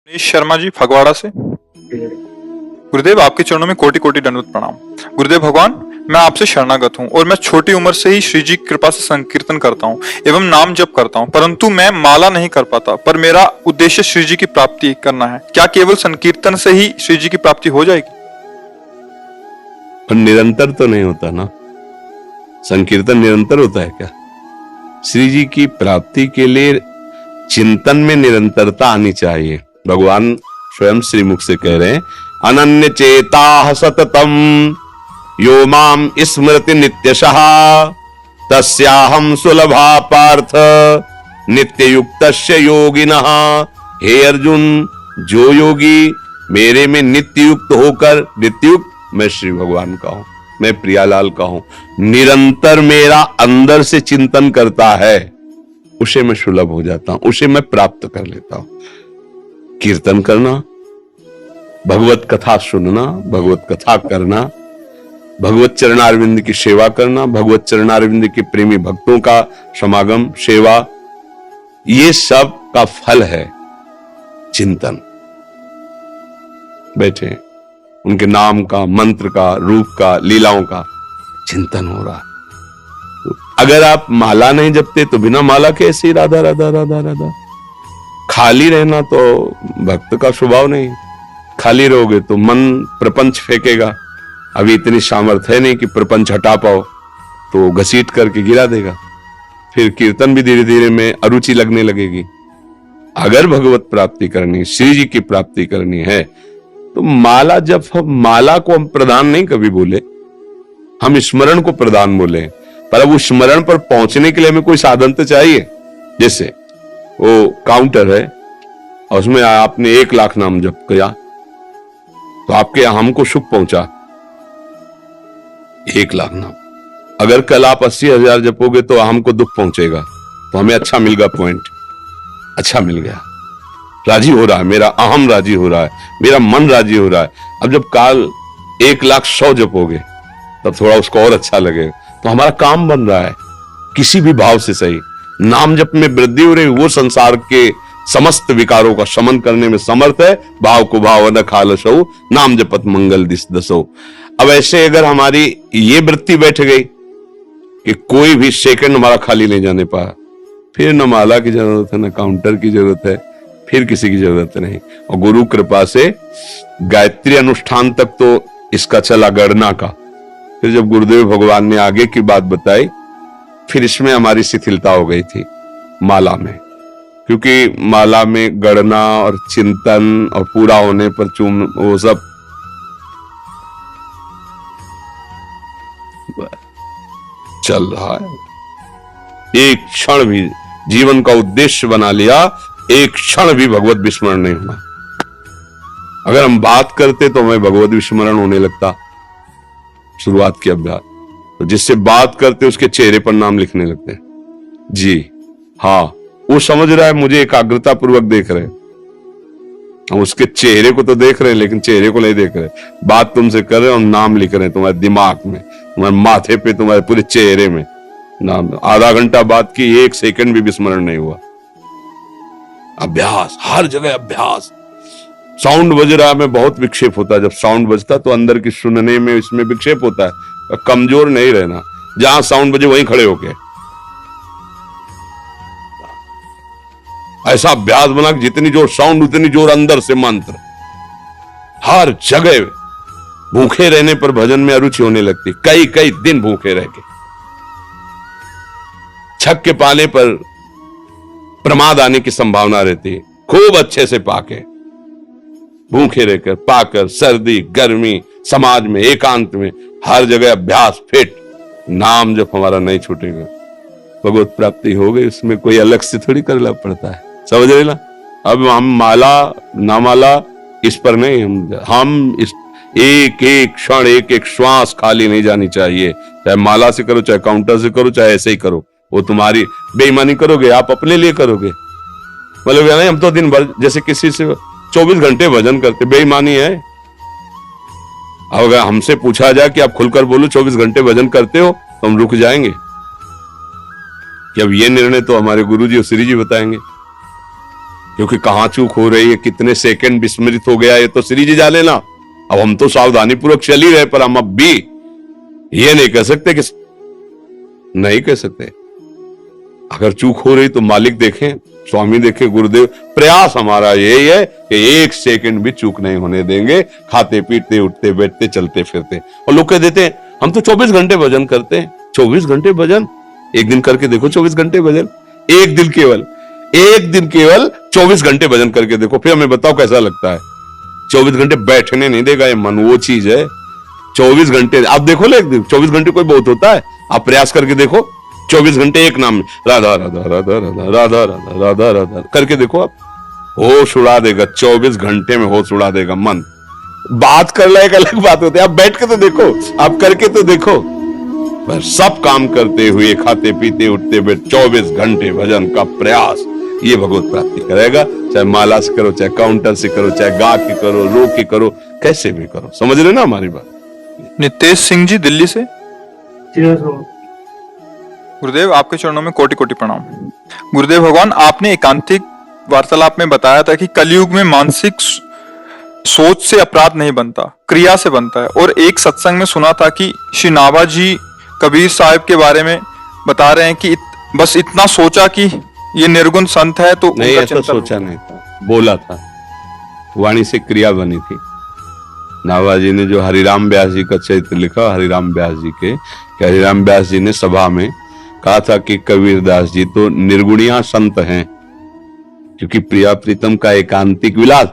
मनीष शर्मा जी फगवाड़ा से। गुरुदेव, आपके चरणों में कोटि कोटि दंडवत प्रणाम। गुरुदेव भगवान, मैं आपसे शरणागत हूँ और मैं छोटी उम्र से ही श्री जी की कृपा से संकीर्तन करता हूँ एवं नाम जप करता हूँ, परंतु मैं माला नहीं कर पाता। पर मेरा उद्देश्य श्री जी की प्राप्ति करना है। क्या केवल संकीर्तन से ही श्री जी की प्राप्ति हो जाएगी? पर निरंतर तो नहीं होता ना। संकीर्तन निरंतर होता है क्या? श्री जी की प्राप्ति के लिए चिंतन में निरंतरता आनी चाहिए। भगवान स्वयं श्रीमुख से कह रहे हैं, अनन्य चेता सततम यो माम स्मृति नित्यशः तस्याहम सुलभा पार्थ नित्य युक्तस्य योगिनः। हे अर्जुन, जो योगी मेरे में नित्य युक्त होकर, नित्य युक्त मैं श्री भगवान का हूं, मैं प्रियालाल का हूं, निरंतर मेरा अंदर से चिंतन करता है, उसे मैं सुलभ हो जाता हूं, उसे मैं प्राप्त कर लेता हूं। कीर्तन करना, भगवत कथा सुनना, भगवत कथा करना, भगवत चरणारविंद की सेवा करना, भगवत चरणारविंद के प्रेमी भक्तों का समागम, सेवा, ये सब का फल है चिंतन। बैठे उनके नाम का, मंत्र का, रूप का, लीलाओं का चिंतन हो रहा। अगर आप माला नहीं जपते तो बिना माला के ऐसे ही राधा राधा राधा राधा। खाली रहना तो भक्त का स्वभाव नहीं। खाली रहोगे तो मन प्रपंच फेंकेगा। अभी इतनी सामर्थ्य है नहीं कि प्रपंच हटा पाओ, तो घसीट करके गिरा देगा। फिर कीर्तन भी धीरे धीरे में अरुचि लगने लगेगी। अगर भगवत प्राप्ति करनी, श्री जी की प्राप्ति करनी है तो माला जप, माला को हम प्रधान नहीं कभी बोले, हम स्मरण को प्रधान बोले। पर अब उस स्मरण पर पहुंचने के लिए हमें कोई साधन तो चाहिए। जैसे वो काउंटर है और उसमें आपने 1 लाख नाम जप किया तो आपके यहां हमको सुख पहुंचा 1 लाख नाम। अगर कल आप 80,000 जपोगे तो हमको दुख पहुंचेगा, तो हमें अच्छा मिल गया, पॉइंट अच्छा मिल गया, राजी हो रहा है, मेरा अहम राजी हो रहा है, मेरा मन राजी हो रहा है। अब जब काल 1,100,000 जपोगे तब थोड़ा उसको और अच्छा लगेगा, तो हमारा काम बन रहा है। किसी भी भाव से सही, नाम जप में वृद्धि हो रही, वो संसार के समस्त विकारों का शमन करने में समर्थ है। भाव को भाव न खालसो, नाम जपत मंगल दिस दसो। अब ऐसे अगर हमारी ये वृत्ति बैठ गई कि कोई भी सेकंड हमारा खाली नहीं जाने पाया, फिर न माला की जरूरत है, न काउंटर की जरूरत है, फिर किसी की जरूरत नहीं। और गुरु कृपा से गायत्री अनुष्ठान तक तो इसका चला गणना का। फिर जब गुरुदेव भगवान ने आगे की बात बताई, फिर इसमें हमारी शिथिलता हो गई थी माला में, क्योंकि माला में गणना और चिंतन और पूरा होने पर चूम, वो सब चल रहा है। एक क्षण भी जीवन का उद्देश्य बना लिया, एक क्षण भी भगवत विस्मरण नहीं होना। अगर हम बात करते तो हमें भगवत विस्मरण होने लगता। शुरुआत की अभ्यास तो जिससे बात करते उसके चेहरे पर नाम लिखने लगते हैं। जी हाँ, वो समझ रहा है, मुझे एकाग्रता पूर्वक देख रहे हैं। हम उसके चेहरे को तो देख रहे हैं लेकिन चेहरे को नहीं देख रहे। बात तुमसे कर रहे हैं और नाम लिख रहे हैं तुम्हारे दिमाग में, तुम्हारे माथे पे, तुम्हारे पूरे चेहरे में नाम। आधा घंटा बात की, 1 सेकंड भी विस्मरण नहीं हुआ। अभ्यास, हर जगह अभ्यास। साउंड बज रहा है, में बहुत विक्षेप होता है। जब साउंड बजता तो अंदर की सुनने में, इसमें विक्षेप होता है। कमजोर नहीं रहना, जहां साउंड बजे वहीं खड़े होके ऐसा अभ्यास बना कि जितनी जोर साउंड उतनी जोर अंदर से मंत्र। हर जगह भूखे रहने पर भजन में अरुचि होने लगती। कई कई दिन भूखे रह के, छक के पाने पर प्रमाद आने की संभावना रहती है। खूब अच्छे से पाके, भूखे रहकर, पाकर, सर्दी गर्मी, समाज में, एकांत में, हर जगह अभ्यास फिट। नाम जब हमारा नहीं छूटेगा, भगवत प्राप्ति हो गई। उसमें कोई अलग से थोड़ी करना पड़ता है, समझ रहे ना। अब हम माला ना माला इस पर नहीं, हम इस एक एक क्षण, एक एक श्वास खाली नहीं जानी चाहिए। चाहे माला से करो, चाहे काउंटर से करो, चाहे ऐसे ही करो। वो तुम्हारी बेईमानी करोगे, आप अपने लिए करोगे। मतलब नहीं, हम तो दिन भर जैसे किसी से 24 घंटे भजन करते, बेईमानी है। अब अगर हमसे पूछा जाए कि आप खुलकर बोलो 24 घंटे भजन करते हो, तो हम रुक जाएंगे कि अब ये निर्णय तो हमारे गुरुजी और श्री जी बताएंगे। क्योंकि कहां चूक हो रही है, कितने सेकंड विस्मृत हो गया, ये तो श्री जी जाने ना। अब हम तो सावधानी पूर्वक चल ही रहे, पर हम अब भी ये नहीं कह सकते कि नहीं कह सकते। अगर चूक हो रही तो मालिक देखें, स्वामी देखे, गुरुदेव। प्रयास हमारा यही है कि एक सेकंड भी चूक नहीं होने देंगे, खाते पीते उठते बैठते चलते फिरते। और लोग कह देते हैं हम तो 24 घंटे भजन करते हैं। 24 घंटे भजन? एक दिन करके देखो 24 घंटे भजन। एक दिन केवल 24 घंटे भजन करके देखो, फिर हमें बताओ कैसा लगता है। 24 घंटे बैठने नहीं देगा ये मन, वो चीज है। 24 घंटे आप देखो ले, 24 घंटे कोई बहुत होता है? आप प्रयास करके देखो, 24 घंटे एक नाम राधा राधा राधा राधा राधा राधा राधा राधा करके देखो, आप होश उड़ा देगा। 24 घंटे में होश उड़ा देगा मन। बात करना एक अलग बात होती है, आप बैठ के तो देखो, आप करके तो देखो। पर सब काम करते हुए, खाते पीते उठते बैठ 24 घंटे भजन का प्रयास, ये भगवत प्राप्ति करेगा। चाहे माला से करो, चाहे काउंटर से करो, चाहे गा के करो, रो के करो, कैसे भी करो। समझ रहे ना हमारी बात? नितेश सिंह जी दिल्ली से। गुरुदेव आपके चरणों में कोटि कोटि प्रणाम। गुरुदेव भगवान, आपने एकांतिक वार्तालाप में बताया था कि कलयुग में मानसिक सोच से अपराध नहीं बनता, क्रिया से बनता है। और एक सत्संग में सुना था कि श्री नाभा जी कबीर साहब के बारे में बता रहे हैं कि बस इतना सोचा कि ये निर्गुण संत है तो नहीं, ऐसा सोचा नहीं था, बोला था। वाणी से क्रिया बनी थी। नाभा जी ने जो हरिराम व्यास जी का चरित्र लिखा, हरिराम व्यास जी के, कि हरिराम व्यास जी ने सभा में कहा था कि कबीरदास जी तो निर्गुणिया संत हैं, क्योंकि प्रिया प्रीतम का एकांतिक विलास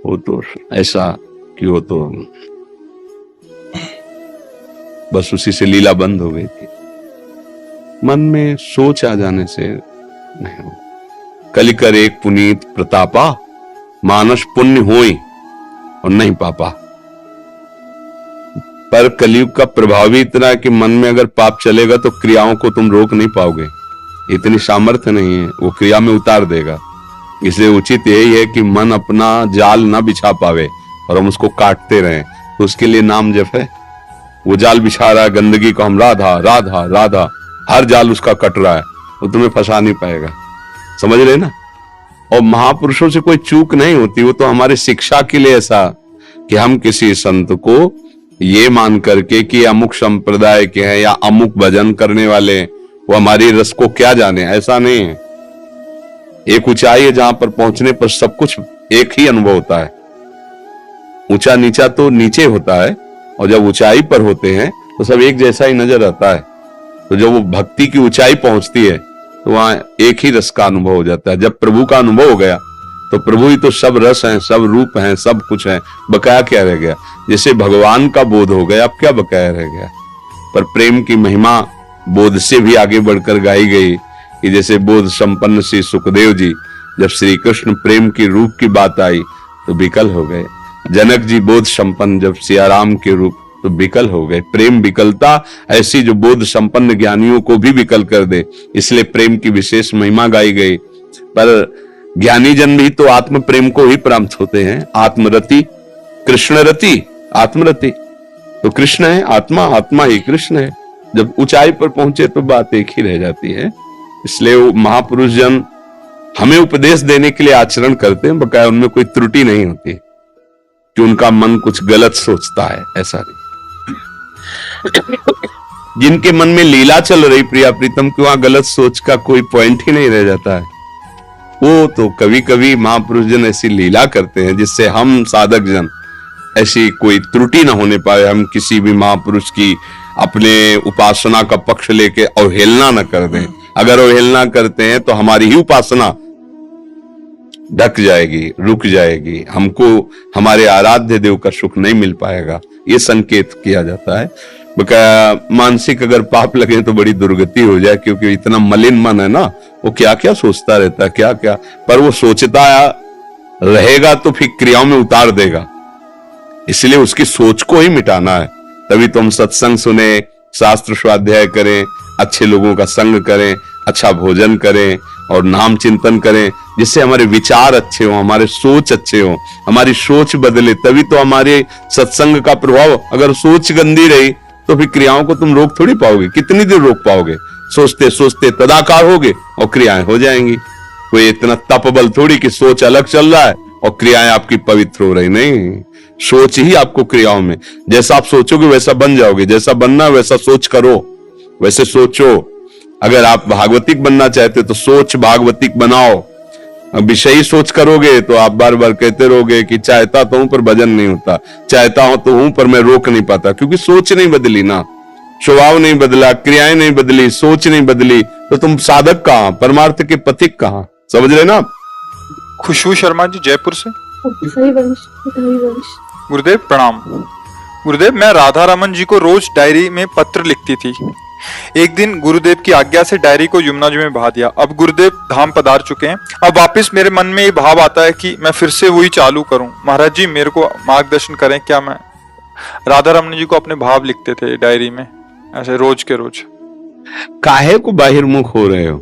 हो तो ऐसा कि वो तो बस उसी से लीला बंद हो गई थी। मन में सोच आ जाने से नहीं हो। कलिकर एक पुनीत प्रतापा, मानस पुण्य होई और नहीं पापा। पर कलयुग का प्रभाव ही इतना है कि मन में अगर पाप चलेगा तो क्रियाओं को तुम रोक नहीं पाओगे, इतनी सामर्थ्य नहीं है, वो क्रिया में उतार देगा। इसलिए उचित यही है कि मन अपना जाल ना बिछा पावे और हम उसको काटते रहें। तो उसके लिए नाम जप है। वो जाल बिछा रहा है गंदगी को, हम राधा राधा राधा, हर जाल उसका कट रहा है, वो तुम्हें फंसा नहीं पाएगा। समझ रहे ना? और महापुरुषों से कोई चूक नहीं होती, वो तो हमारी शिक्षा के लिए ऐसा कि हम किसी संत को ये मान करके कि अमुक संप्रदाय के हैं या अमुक भजन करने वाले, वो हमारी रस को क्या जाने, ऐसा नहीं है। एक ऊंचाई है जहां पर पहुंचने पर सब कुछ एक ही अनुभव होता है। ऊंचा नीचा तो नीचे होता है, और जब ऊंचाई पर होते हैं तो सब एक जैसा ही नजर आता है। तो जब वो भक्ति की ऊंचाई पहुंचती है तो वहां एक ही रस का अनुभव हो जाता है। जब प्रभु का अनुभव हो गया तो प्रभु ही तो सब रस हैं, सब रूप हैं, सब कुछ है, बकाया क्या रह गया? जैसे भगवान का बोध हो गया, अब क्या बकाया रह गया? पर प्रेम की महिमा बोध से भी आगे बढ़कर गाई गई कि जैसे बोध संपन्न श्री सुखदेव जी, जब श्री कृष्ण प्रेम की रूप की बात आई तो विकल हो गए। जनक जी बोध संपन्न जब सियाराम के रूप तो विकल हो गए। प्रेम विकलता ऐसी जो बोध संपन्न ज्ञानियों को भी विकल कर दे, इसलिए प्रेम की विशेष महिमा गाई गई। पर ज्ञानी जन भी तो आत्म प्रेम को ही प्राप्त होते हैं। आत्मरति, कृष्ण रति, आत्मरति तो कृष्ण है, आत्मा, आत्मा ही कृष्ण है। जब ऊंचाई पर पहुंचे तो बात एक ही रह जाती है। इसलिए वो महापुरुष जन हमें उपदेश देने के लिए आचरण करते हैं, बकाया उनमें कोई त्रुटि नहीं होती कि उनका मन कुछ गलत सोचता है, ऐसा नहीं। जिनके मन में लीला चल रही प्रिया प्रीतम की, वहां गलत सोच का कोई पॉइंट ही नहीं रह जाता है। वो तो कभी कभी महापुरुष जन ऐसी लीला करते हैं जिससे हम साधक जन ऐसी कोई त्रुटि ना होने पाए, हम किसी भी महापुरुष की अपने उपासना का पक्ष लेके अवहेलना न कर दें। अगर अवहेलना करते हैं तो हमारी ही उपासना ढक जाएगी, रुक जाएगी, हमको हमारे आराध्य देव का सुख नहीं मिल पाएगा, ये संकेत किया जाता है। मानसिक अगर पाप लगे तो बड़ी दुर्गति हो जाए, क्योंकि इतना मलिन मन है ना, वो क्या क्या सोचता रहता है, क्या क्या, पर वो सोचता रहेगा तो फिर क्रियाओं में उतार देगा। इसलिए उसकी सोच को ही मिटाना है। तभी तो हम सत्संग सुने, शास्त्र स्वाध्याय करें, अच्छे लोगों का संग करें, अच्छा भोजन करें और नाम चिंतन करें, जिससे हमारे विचार अच्छे हो, हमारे सोच अच्छे हो, हमारी सोच बदले। तभी तो हमारे सत्संग का प्रभाव, अगर सोच गंदी रही तो फिर क्रियाओं को तुम रोक थोड़ी पाओगे, कितनी देर रोक पाओगे? सोचते सोचते तदाकार होगे और क्रियाएं हो जाएंगी। कोई इतना तप बल थोड़ी कि सोच अलग चल रहा है और क्रियाएं आपकी पवित्र हो रही, नहीं, सोच ही आपको क्रियाओं में, जैसा आप सोचोगे वैसा बन जाओगे, जैसा बनना है वैसा सोच करो, वैसे सोचो। अगर आप भागवतिक बनना चाहते तो सोच भागवतिक बनाओ। विषयी सोच करोगे तो आप बार बार कहते रहोगे कि चाहता तो हूं पर भजन नहीं होता, चाहता हूं तो हूं पर मैं रोक नहीं पाता, क्योंकि सोच नहीं बदली ना, स्वभाव नहीं बदला, क्रियाएं नहीं बदली, सोच नहीं बदली, तो तुम साधक कहां, परमार्थ के पथिक कहां, समझ रहे ना। खुशबू शर्मा जी जयपुर से। सही वंश। गुरुदेव प्रणाम। गुरुदेव, मैं राधा रमन जी को रोज डायरी में पत्र लिखती थी। एक दिन गुरुदेव की आज्ञा से डायरी को यमुना जी में बहा दिया। अब गुरुदेव धाम पधार चुके हैं। अब वापस मेरे मन में ये भाव आता है कि मैं फिर से वही चालू करूं। महाराज जी मेरे को मार्गदर्शन करें। क्या मैं राधा रमन जी को अपने भाव लिखते थे डायरी में ऐसे रोज के रोज। काहे को बाहिर्मुख हो रहे हो?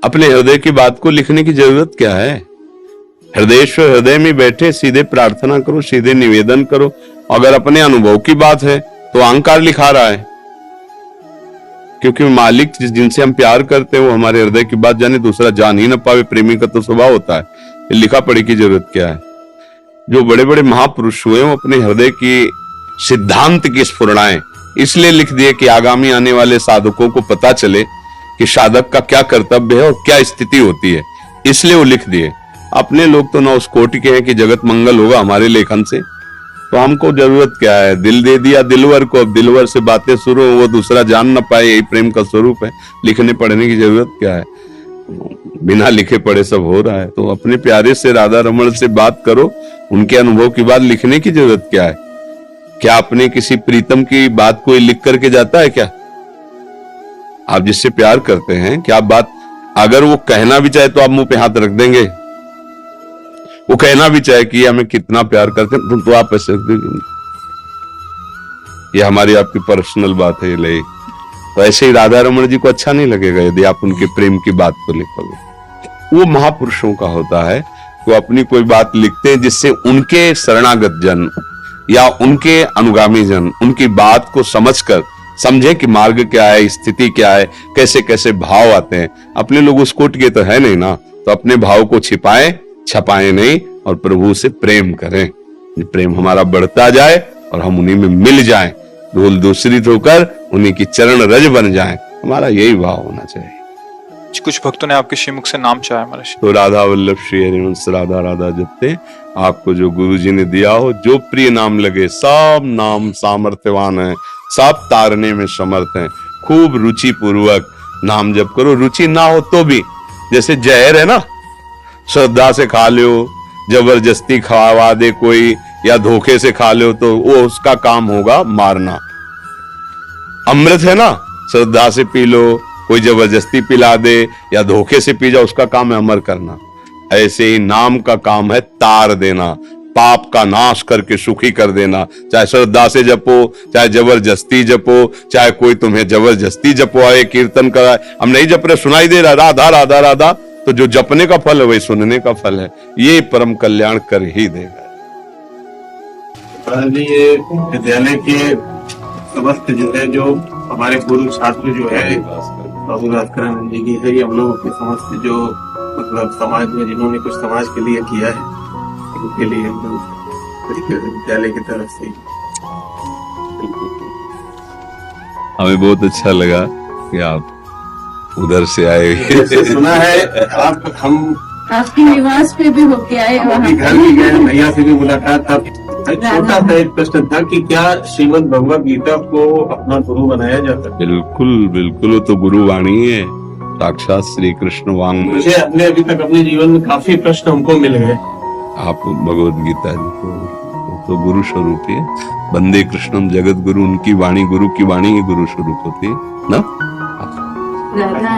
अपने हृदय की बात को लिखने की जरूरत क्या है? हृदयेश्वर हृदय में बैठे सीधे प्रार्थना करो, सीधे निवेदन करो। अगर अपने अनुभव की बात है तो अहंकार लिखा रहा है, क्योंकि मालिक जिनसे हम प्यार करते हैं वो हमारे हृदय की बात जाने, दूसरा जान ही न पावे, प्रेमी का तो स्वभाव होता है। लिखा पढ़ी की जरूरत क्या है? जो बड़े बड़े महापुरुष हुए वो अपने हृदय की सिद्धांत की स्फुरणाएं इसलिए लिख दिए कि आगामी आने वाले साधकों को पता चले कि साधक का क्या कर्तव्य है और क्या स्थिति होती है, इसलिए वो लिख दिए। अपने लोग तो ना उस कोटि के हैं कि जगत मंगल होगा हमारे लेखन से, तो हमको जरूरत क्या है? दिल दे दिया दिलवर को, अब दिलवर से बातें शुरू, वो दूसरा जान न पाए, यही प्रेम का स्वरूप है। लिखने पढ़ने की जरूरत क्या है? बिना लिखे पढ़े सब हो रहा है। तो अपने प्यारे से राधा रमण से बात करो, उनके अनुभव की बात लिखने की जरूरत क्या है? क्या अपने किसी प्रीतम की बात कोई लिख करके जाता है क्या? आप जिससे प्यार करते हैं, क्या बात अगर वो कहना भी चाहे तो आप मुंह पे हाथ रख देंगे? वो कहना भी चाहे कि हमें कितना प्यार करते हैं तो आप ऐसे रख देंगे? ये हमारी आपकी पर्सनल बात है, ये तो ऐसे ही राधा रमण जी को अच्छा नहीं लगेगा यदि आप उनके प्रेम की बात को लिखोगे। वो महापुरुषों का होता है वो अपनी कोई बात लिखते हैं जिससे उनके शरणागत जन या उनके अनुगामी जन उनकी बात को समझकर समझे कि मार्ग क्या है, स्थिति क्या है, कैसे कैसे भाव आते हैं। अपने लोग उस कोट के तो है नहीं ना, तो अपने भाव को छिपाएं, छपाएं नहीं और प्रभु से प्रेम करें। प्रेम हमारा बढ़ता जाए और हम उन्हीं में मिल जाएं, धूल दूसरित होकर उन्हीं की चरण रज बन जाएं। हमारा यही भाव होना चाहिए। कुछ भक्तों ने आपके श्रीमुख से नाम चाहा महाराज। तो राधा वल्लभ श्री हरिवंश राधा राधा जपते आपको जो गुरु जी ने दिया हो, जो प्रिय नाम लगे, सब नाम सामर्थ्यवान है, सब तारने में समर्थ हैं। खूब रुचि पूर्वक नाम जप करो। रुचि ना हो तो भी, जैसे जहर है ना, श्रद्धा से खा लो, जबरदस्ती खावा दे कोई या धोखे से खा लो तो वो उसका काम होगा मारना। अमृत है ना, श्रद्धा से पी लो, कोई जबरदस्ती पिला दे या धोखे से पी जाओ, उसका काम है अमर करना। ऐसे ही नाम का काम है तार देना, पाप का नाश करके सुखी कर देना। चाहे श्रद्धा से जपो, चाहे जबरदस्ती जपो, चाहे कोई तुम्हें जबरदस्ती जपवाए, कीर्तन कराए। हम नहीं जप रहे, सुनाई दे रहा राधा राधा राधा, तो जो जपने का फल है वही सुनने का फल है। ये परम कल्याण कर ही देगा। ये विद्यालय के समस्त जो है, जो हमारे पूर्व छात्र जो है बाबू भास्करानंद जी की है, ये हम लोगों के समस्त जो मतलब समाज में जिन्होंने कुछ समाज के लिए किया है, उनके लिए हम लोग विद्यालय की तरफ से हमें बहुत अच्छा लगा कि आप उधर से आए। सुना है आप, हम आपके निवास पे भी होके आए, अभी घर भी गए, भैया से भी मुलाकात। था छोटा सा एक प्रश्न था कि क्या श्रीमद् भगवद गीता को अपना गुरु बनाया जाता है? बिल्कुल बिल्कुल, वो तो गुरु वाणी है, साक्षात श्री कृष्ण वांग। मुझे अपने अभी तक अपने जीवन में काफी प्रश्न हमको मिल गए। आप भगवद गीता जी को तो गुरु स्वरूप है। वंदे कृष्णम जगत गुरु, उनकी वाणी, गुरु की वाणी ही गुरु स्वरूप होती है ना। राधा